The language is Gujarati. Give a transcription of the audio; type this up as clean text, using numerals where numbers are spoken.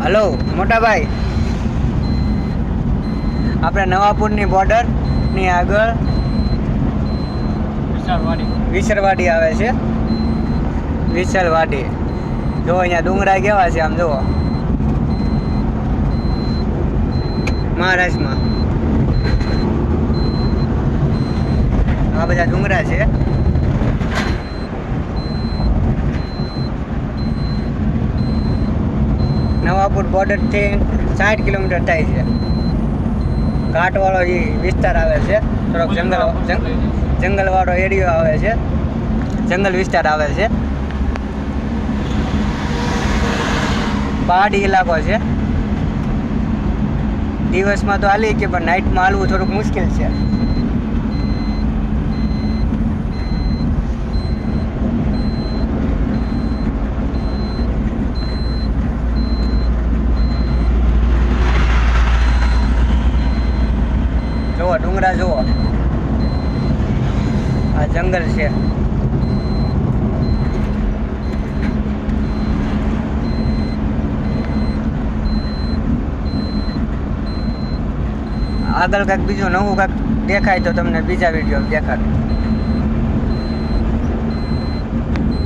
હલો મોટા ભાઈ, આપણે નવાપુરની બોર્ડરની આગળ વિસરવાડી આવે છે. વિસરવાડી જો અહીંયા ડુંગરા કેવા છે આમ જુઓ, મહારાષ્ટ્રમાં આ બધા ડુંગરા છે. નવાપુર બોર્ડરથી 60 કિલોમીટર થાય છે. ઘાટવાળો જે વિસ્તાર આવે છે, થોડોક જંગલવાળો એરિયો આવે છે, જંગલ વિસ્તાર આવે છે, પહાડી ઇલાકો છે. દિવસમાં તો હાલી કે પણ નાઇટમાં હાલવું થોડુંક મુશ્કેલ છે. જુઓ ડુંગરા જુઓ, આ જંગલ છે. આગળ કાંઈક બીજું નવું કાંઈક દેખાય તો તમને બીજા વિડીયો દેખાડું.